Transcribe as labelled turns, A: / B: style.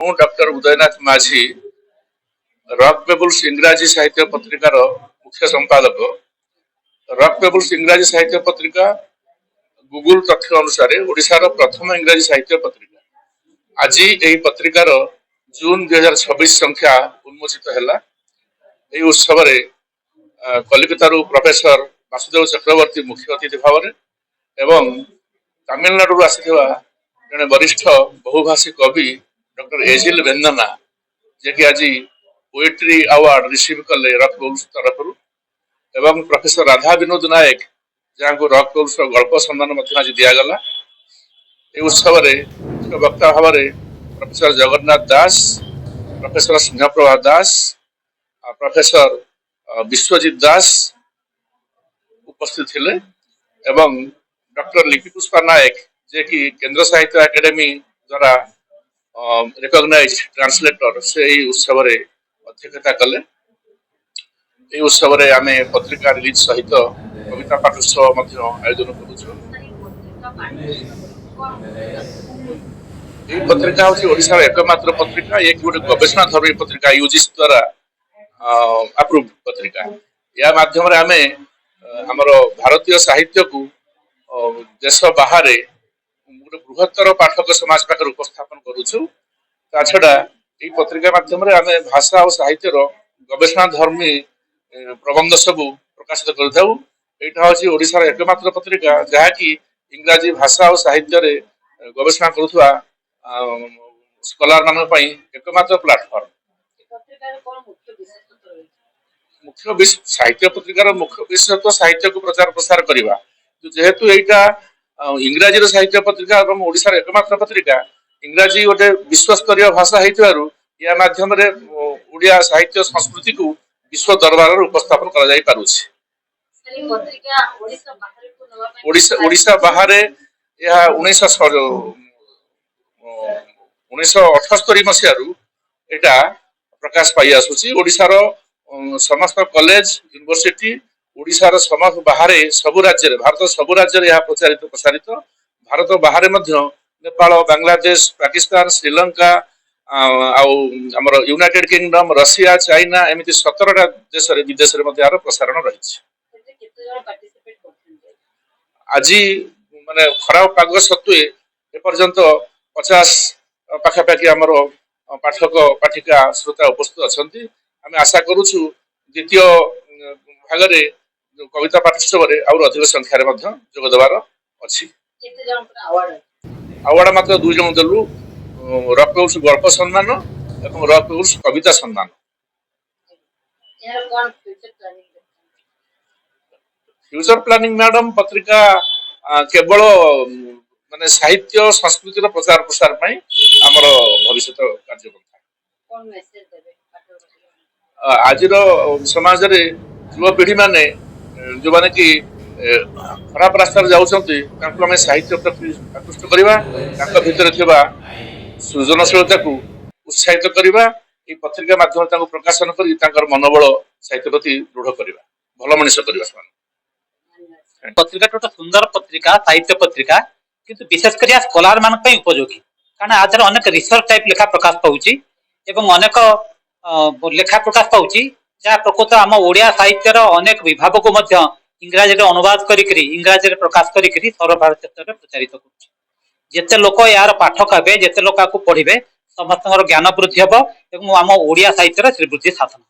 A: ମୁଁ doctor Udayanath Majhi rock ପେବୁଲ୍ସ ଇଂରାଜୀ ସାହିତ୍ୟ ପତ୍ରିକାର ମୁଖ୍ୟ ସମ୍ପାଦକ। ରକ୍ ପେବୁଲ୍ସ ଇଂରାଜୀ ସାହିତ୍ୟ ପତ୍ରିକା ଗୁଗୁଲ ତଥ୍ୟ ଅନୁସାରେ ଓଡ଼ିଶାର ପ୍ରଥମ ଇଂରାଜୀ ସାହିତ୍ୟ ପତ୍ରିକା। ଆଜି ଏହି ପତ୍ରିକାର ଜୁନ 2026 ସଂଖ୍ୟା ଉନ୍ମୋଚିତ ହେଲା। ଏହି ଉତ୍ସବରେ କଲିକତାରୁ ପ୍ରଫେସର ବାସୁଦେବ ଚକ୍ରବର୍ତ୍ତୀ ମୁଖ୍ୟ ଅତିଥି ଭାବରେ ଏବଂ ତାମିଲନାଡୁରୁ ଆସିଥିବା ଜଣେ ବରିଷ୍ଠ ବହୁଭାଷୀ କବି ଡକ୍ଟର ଏଜିଲ ବେନ୍ଦନା ଯିଏକି ଆଜି ପୋଏଟ୍ରି ଆୱାର୍ଡ ରିସିଭ କଲେ ରକ୍ ପେବୁଲ୍ସ ତରଫରୁ, ଏବଂ ପ୍ରଫେସର ରାଧା ବିନୋଦ ନାୟକ ଯାହାଙ୍କୁ ରକ୍ ପେବୁଲ୍ସର ଗଳ୍ପ ସମ୍ମାନ ମଧ୍ୟ ଆଜି ଦିଆଗଲା। ଏହି ଉତ୍ସବରେ ମୁଖ୍ୟ ବକ୍ତା ଭାବରେ professor Jagannath Das, professor Snehaprabha Das, professor Biswajit Das ଉପସ୍ଥିତ ଥିଲେ ଏବଂ ଡକ୍ଟର ଲିପି ପୁଷ୍ପା ନାୟକ ଯିଏକି କେନ୍ଦ୍ର ସାହିତ୍ୟ ଏକାଡେମୀ ଦ୍ୱାରା ରେକଗ୍ନାଇଜ ଟ୍ରାନ୍ସଲେଟର, ସେ ଏହି ଉତ୍ସବରେ ଅଧ୍ୟକ୍ଷତା କଲେ। ଏହି ଉତ୍ସବରେ ଆମେ ପତ୍ରିକା ରିଲିଜ ସହିତ କବିତା ପାଠୋତ୍ସବ ମଧ୍ୟ ଆୟୋଜନ କରୁଛୁ। ଏହି ପତ୍ରିକା ହେଉଛି ଓଡ଼ିଶାର ଏକମାତ୍ର ପତ୍ରିକା, ଇଏ ଗୋଟେ ଗବେଷଣା ଧର୍ମୀ ପତ୍ରିକା, ୟୁଜିସି ଦ୍ୱାରା ଆପ୍ରୁଭ ପତ୍ରିକା। ଏହା ମାଧ୍ୟମରେ ଆମେ ଆମର ଭାରତୀୟ ସାହିତ୍ୟକୁ ଦେଶ ବାହାରେ ଗୋଟେ ବୃହତ୍ତର ପାଠକ ସମାଜ ପାଖରେ ଉପସ୍ଥାପନ କରୁଛୁ। ତା ଛଡା ଏହି ପତ୍ରିକା ମାଧ୍ୟମରେ ଆମେ ଭାଷା ଓ ସାହିତ୍ୟର ଗବେଷଣା ଧର୍ମୀ ପ୍ରବନ୍ଧ ସବୁ ପ୍ରକାଶିତ କରିଥାଉ। ଏଇଟା ହେଉଛି ଓଡ଼ିଶାର ଏକମାତ୍ର ପତ୍ରିକା ଯାହାକି ଇଂରାଜୀ ଭାଷା ଓ ସାହିତ୍ୟରେ ଗବେଷଣା କରୁଥିବା ସ୍କଲାର ମାନଙ୍କ ପାଇଁ ଏକମାତ୍ର ପ୍ଲାଟଫର୍ମ। ସାହିତ୍ୟ ପତ୍ରିକାର ମୁଖ୍ୟ ବିଶେଷତ୍ୱ ସାହିତ୍ୟକୁ ପ୍ରଚାର ପ୍ରସାର କରିବା। ଯେହେତୁ ଏଇଟା ଇଂରାଜୀର ସାହିତ୍ୟ ପତ୍ରିକା ଏବଂ ଓଡ଼ିଶାର ଏକମାତ୍ର ପତ୍ରିକା, ଇଂରାଜୀ ଗୋଟେ ବିଶ୍ୱସ୍ତରୀୟ ଭାଷା ହେଇଥିବାରୁ ଏହା ମାଧ୍ୟମରେ ଓଡ଼ିଆ ସାହିତ୍ୟ ସଂସ୍କୃତିକୁ ବିଶ୍ୱ ଦରବାରରେ ଉପସ୍ଥାପନ କରାଯାଇ ପାରୁଛି। ଓଡ଼ିଶା ବାହାରେ ଏହା 1978 ମସିହାରୁ ଏଇଟା ପ୍ରକାଶ ପାଇ ଆସୁଛି। ଓଡ଼ିଶାର ସମସ୍ତ କଲେଜ, ୟୁନିଭରସିଟି, ଓଡ଼ିଶାର ସମସ୍ତ ବାହାରେ ସବୁ ରାଜ୍ୟରେ, ଭାରତ ସବୁ ରାଜ୍ୟରେ ଏହା ପ୍ରସାରିତ। ଭାରତ ବାହାରେ ମଧ୍ୟ ନେପାଳ, ବାଂଲାଦେଶ, ପାକିସ୍ତାନ, ଶ୍ରୀଲଙ୍କା ଆଉ ଆମର ୟୁନାଇଟେଡ କିଙ୍ଗଡମ, ରଷିଆ, ଚାଇନା ଏମିତି 17ଟା ଦେଶରେ ବିଦେଶରେ ମଧ୍ୟ ଏହାର ପ୍ରସାରଣ ରହିଛି। ଆଜି ମାନେ ଖରାପ ପାଗ ସତ୍ତ୍ୱେ ଏପର୍ଯ୍ୟନ୍ତ 50 ପାଖାପାଖି ଆମର ପାଠକ ପାଠିକା ଶ୍ରୋତା ଉପସ୍ଥିତ ଅଛନ୍ତି। ଆମେ ଆଶା କରୁଛୁ ଦ୍ୱିତୀୟ ଭାଗରେ କବିତା ପାଠୋତ୍ସବରେ ଆହୁରି ଅଧିକ ସଂଖ୍ୟାରେ ମଧ୍ୟ ଯୋଗ ଦେବାର ଅଛି। ଆୱାର୍ଡ ମାତ୍ର 2 ଜଣ ଦେଲୁ, ରକ୍ ପେବୁଲ୍ସ ଗଳ୍ପ ସମ୍ମାନ ଏବଂ ରକ୍ ପେବୁଲ୍ସ କବିତା ସମ୍ମାନ। ଫ୍ୟୁଚର ପ୍ଲାନିଂ ମ୍ୟାଡାମ, ପତ୍ରିକା କେବଳ ମାନେ ସାହିତ୍ୟ ସଂସ୍କୃତିର ପ୍ରଚାର ପ୍ରସାର ପାଇଁ ଆମର ଭବିଷ୍ୟତ କାର୍ଯ୍ୟକ୍ରମ। ଆଜିର ସମାଜରେ ଯୁବପିଢି ମାନେ ଯୋଉମାନେ କି ଖରାପ ରାସ୍ତାରେ ଯାଉଛନ୍ତି ତାଙ୍କୁ ଆମେ ସାହିତ୍ୟ ପ୍ରତି ଆକୃଷ୍ଟ କରିବା, ତାଙ୍କ ଭିତରେ ଥିବା ସୃଜନଶୀଳତାକୁ ଉତ୍ସାହିତ କରିବା, ଏହି ପତ୍ରିକା ମାଧ୍ୟମରେ ତାଙ୍କୁ ପ୍ରକାଶନ କରି ତାଙ୍କର ମନୋବଳ ସାହିତ୍ୟ ପ୍ରତି ଦୃଢ କରିବା, ଭଲ ମଣିଷ କରିବା ସେମାନେ।
B: ପତ୍ରିକା ଗୋଟେ ସୁନ୍ଦର ପତ୍ରିକା, ସାହିତ୍ୟ ପତ୍ରିକା, କିନ୍ତୁ ବିଶେଷ କରି ସ୍କଲାର ମାନଙ୍କ ପାଇଁ ଉପଯୋଗୀ। କାରଣ ଆଧାର ଅନେକ ରିସର୍ଚ୍ଚ ଟାଇପ ଲେଖା ପ୍ରକାଶ ପାଉଛି ଏବଂ ଅନେକ ଲେଖା ପ୍ରକାଶ ପାଉଛି ଯାହା ପ୍ରକୃତ ଆମ ଓଡ଼ିଆ ସାହିତ୍ୟର ଅନେକ ବିଭାଗକୁ ମଧ୍ୟ ଇଂରାଜୀରେ ଅନୁବାଦ କରିକିରି ଇଂରାଜୀରେ ପ୍ରକାଶ କରିକିରି ସର୍ବଭାରତୀୟରେ ପ୍ରଚାରିତ କରୁଛି। ଯେତେ ଲୋକ ଏହାର ପାଠକ ହେବେ, ଯେତେ ଲୋକ ଆକୁ ପଢିବେ, ସମସ୍ତଙ୍କର ଜ୍ଞାନ ବୃଦ୍ଧି ହେବ ଏବଂ ଆମ ଓଡ଼ିଆ ସାହିତ୍ୟର ଶ୍ରୀବୃଦ୍ଧି ସାଧନ।